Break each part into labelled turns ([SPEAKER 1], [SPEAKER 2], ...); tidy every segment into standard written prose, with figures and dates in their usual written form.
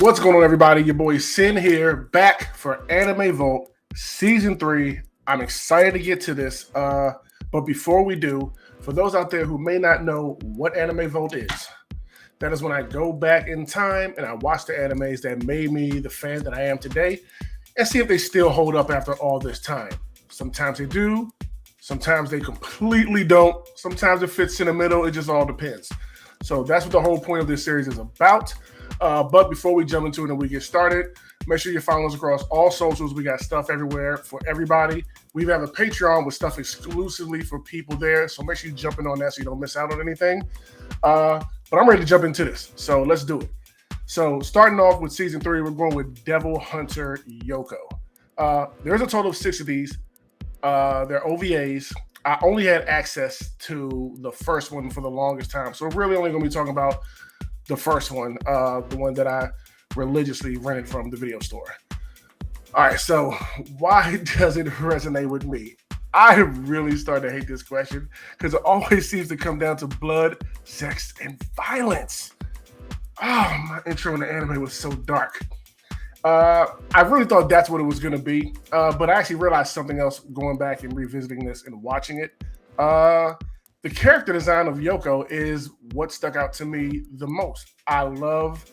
[SPEAKER 1] What's going on, everybody? Your boy Sin here, back for Anime Vault Season 3. I'm excited to get to this. But before we do, for those out there who may not know what Anime Vault is, that is when I go back in time and I watch the animes that made me the fan that I am today and see if they still hold up after all this time. Sometimes they do, sometimes they completely don't, sometimes it fits in the middle, it just all depends. So that's what the whole point of this series is about. But before we jump into it and we get started, make sure you follow us across all socials. We got stuff everywhere for everybody. We have a Patreon with stuff exclusively for people there. So make sure you jump in on that so you don't miss out on anything. But I'm ready to jump into this. So let's do it. So starting off with Season 3, we're going with Devil Hunter Yoko. There's a total of 6 of these. They're OVAs. I only had access to the first one for the longest time. So we're really only going to be talking about the first one, the one that I religiously rented from the video store. All right, so why does it resonate with me? I really started to hate this question because it always seems to come down to blood, sex, and violence. Oh, my intro in the anime was so dark. I really thought that's what it was going to be, but I actually realized something else going back and revisiting this and watching it. The character design of Yoko is what stuck out to me the most. I love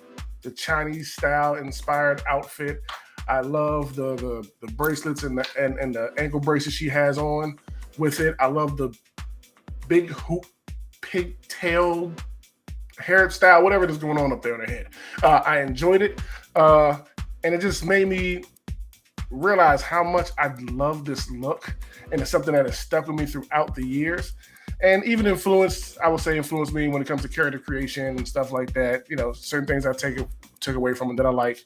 [SPEAKER 1] the Chinese style inspired outfit. I love the bracelets and the ankle braces she has on with it. I love the big hoop pigtail hairstyle, whatever is going on up there in her head. I enjoyed it, and it just made me realize how much I love this look, and it's something that has stuck with me throughout the years. And even influenced me when it comes to character creation and stuff like that. You know, certain things I took away from it that I like.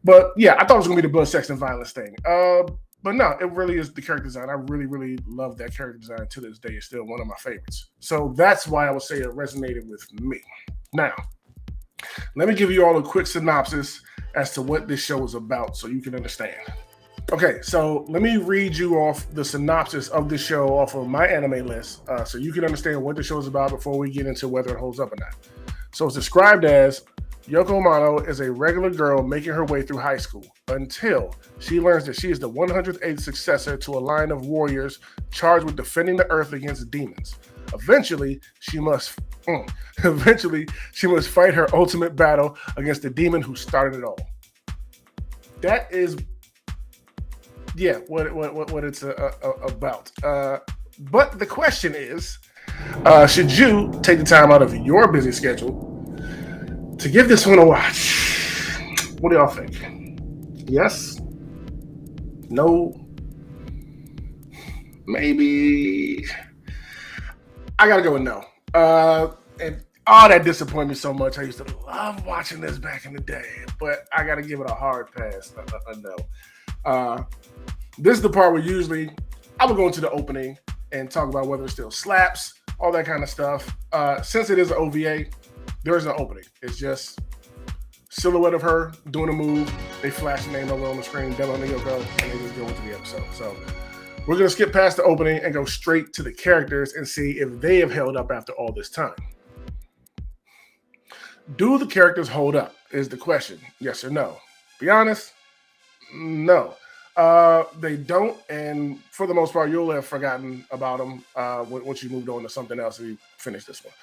[SPEAKER 1] But yeah, I thought it was going to be the blood, sex, and violence thing. But no, it really is the character design. I really, really love that character design to this day. It's still one of my favorites. So that's why I would say it resonated with me. Now, let me give you all a quick synopsis as to what this show is about so you can understand. Okay, so let me read you off the synopsis of the show off of my anime list so you can understand what the show is about before we get into whether it holds up or not. So it's described as Yoko Amano is a regular girl making her way through high school until she learns that she is the 108th successor to a line of warriors charged with defending the earth against demons. Eventually, she must fight her ultimate battle against the demon who started it all. That is what it's about. But the question is, should you take the time out of your busy schedule to give this one a watch? What do y'all think? Yes? No? Maybe? I gotta go with no. And that disappointed me so much. I used to love watching this back in the day, but I gotta give it a hard pass. A no. This is the part where usually I would go into the opening and talk about whether it still slaps, all that kind of stuff. Since it is an OVA, there is no opening. It's just silhouette of her doing a move. They flash the name over on the screen, Devil Hunter Yoko, and they just go into the episode. So we're going to skip past the opening and go straight to the characters and see if they have held up after all this time. Do the characters hold up is the question. Yes or no? Be honest, no. They don't, and for the most part, you'll have forgotten about them once you moved on to something else and you finish this one.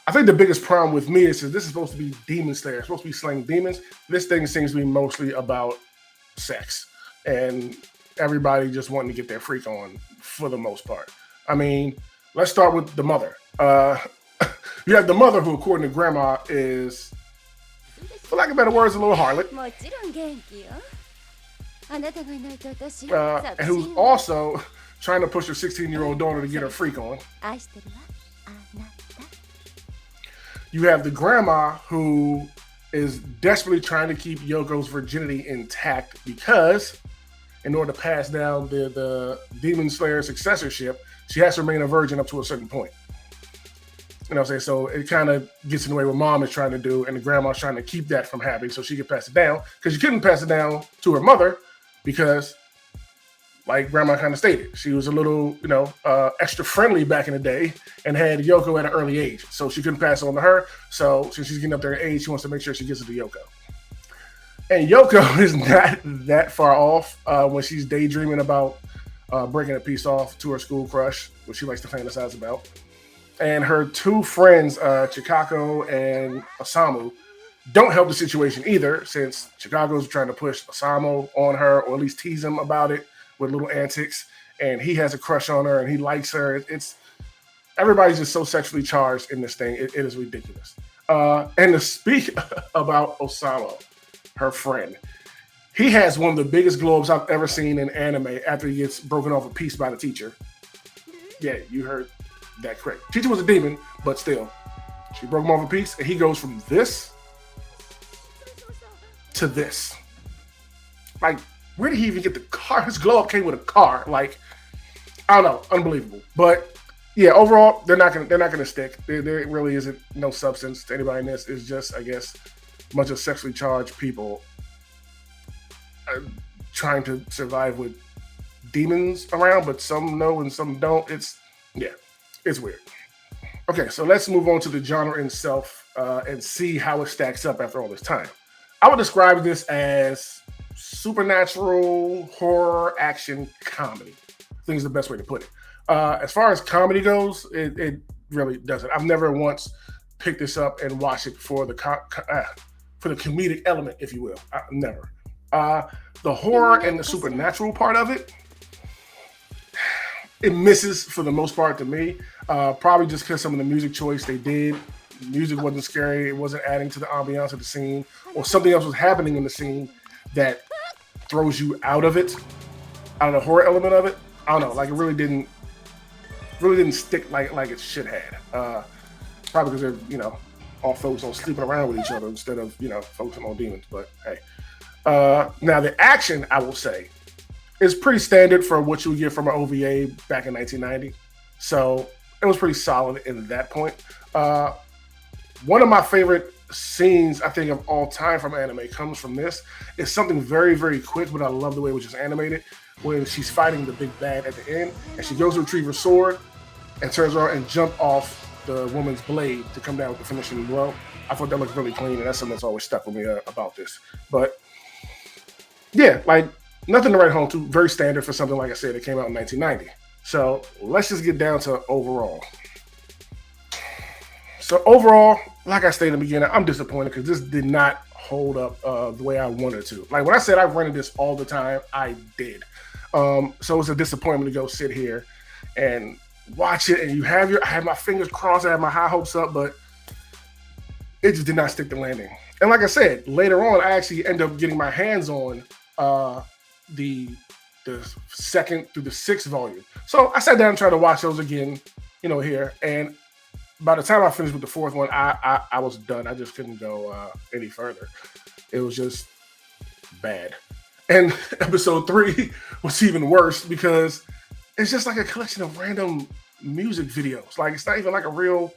[SPEAKER 1] I think the biggest problem with me is that this is supposed to be Demon Slayer. It's supposed to be slaying demons. This thing seems to be mostly about sex and everybody just wanting to get their freak on for the most part. I mean, let's start with the mother. You have the mother who, according to Grandma, is, for lack of better words, a little harlot. And who's also trying to push her 16-year-old daughter to get her freak on. You have the grandma who is desperately trying to keep Yoko's virginity intact because in order to pass down the Demon Slayer successorship, she has to remain a virgin up to a certain point. You know what I'm saying? So it kind of gets in the way what mom is trying to do, and the grandma's trying to keep that from happening so she can pass it down because she couldn't pass it down to her mother because like Grandma kind of stated. She was a little, extra friendly back in the day and had Yoko at an early age. So she couldn't pass it on to her. So since she's getting up there in age, she wants to make sure she gets it to Yoko. And Yoko is not that far off when she's daydreaming about breaking a piece off to her school crush, which she likes to fantasize about. And her two friends, Chikako and Osamu, don't help the situation either, since Chicago's trying to push Osamu on her, or at least tease him about it with little antics. And he has a crush on her and he likes her. Everybody's just so sexually charged in this thing. It is ridiculous. And to speak about Osamu, her friend, he has one of the biggest glow ups I've ever seen in anime after he gets broken off a piece by the teacher. Yeah, you heard that correct. Teacher was a demon, but still, she broke him off a piece, and he goes from this to this. Like, where did he even get the car? His glow up came with a car. Like, I don't know, unbelievable. But yeah, overall, they're not gonna stick. There really isn't no substance to anybody in this. It's just, I guess, a bunch of sexually charged people trying to survive with demons around, but some know and some don't. It's weird. Okay, so let's move on to the genre itself and see how it stacks up after all this time. I would describe this as supernatural horror action comedy. I think is the best way to put it. As far as comedy goes, it really doesn't. I've never once picked this up and watched it for the comedic element, if you will. Never. The horror and the supernatural part of it, it misses for the most part to me. Probably just because some of the music choice they did. Music wasn't scary. It wasn't adding to the ambiance of the scene, or something else was happening in the scene that throws you out of it, out of the horror element of it. I don't know. Like, it really didn't stick like it should have. Probably because they're all focused on sleeping around with each other instead of focusing on demons. But hey, now the action, I will say, is pretty standard for what you would get from an OVA back in 1990. So it was pretty solid in that point. One of my favorite scenes, I think, of all time from anime comes from this. It's something very, very quick, but I love the way it was just animated. When she's fighting the big bad at the end, and she goes to retrieve her sword and turns around and jump off the woman's blade to come down with the finishing blow. I thought that looked really clean, and that's something that's always stuck with me about this. But yeah, like, nothing to write home to. Very standard for something, like I said, that came out in 1990. So let's just get down to overall. So overall, like I stated in the beginning, I'm disappointed because this did not hold up the way I wanted to. Like, when I said I rented this all the time, I did. So it's a disappointment to go sit here and watch it, and I have my fingers crossed, I have my high hopes up, but it just did not stick the landing. And like I said, later on, I actually ended up getting my hands on the second through the sixth volume. So I sat down and tried to watch those again, here. And by the time I finished with the fourth one, I was done. I just couldn't go any further. It was just bad. And episode 3 was even worse because it's just like a collection of random music videos. Like, it's not even like a real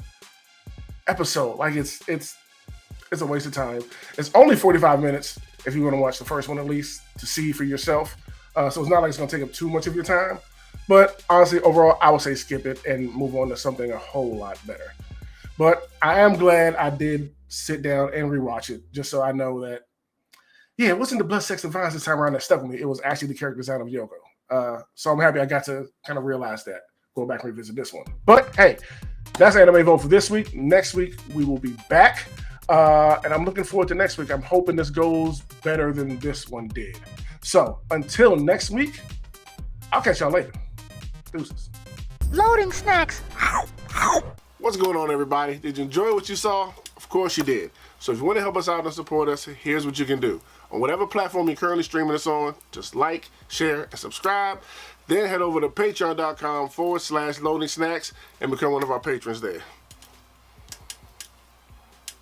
[SPEAKER 1] episode. Like, it's a waste of time. It's only 45 minutes if you want to watch the first one, at least, to see for yourself. So it's not like it's going to take up too much of your time. But honestly, overall, I would say skip it and move on to something a whole lot better. But I am glad I did sit down and rewatch it, just so I know that, yeah, it wasn't the blood, sex, and violence this time around that stuck with me. It was actually the character design of Yoko. So I'm happy I got to kind of realize that. Go back and revisit this one. But hey, that's Anime Vote for this week. Next week, we will be back. And I'm looking forward to next week. I'm hoping this goes better than this one did. So until next week, I'll catch y'all later. Deuces.
[SPEAKER 2] Loading snacks.
[SPEAKER 1] What's going on, everybody? Did you enjoy what you saw? Of course you did. So if you want to help us out and support us, here's what you can do. On whatever platform you're currently streaming us on, just like, share, and subscribe. Then head over to patreon.com/loading snacks and become one of our patrons there.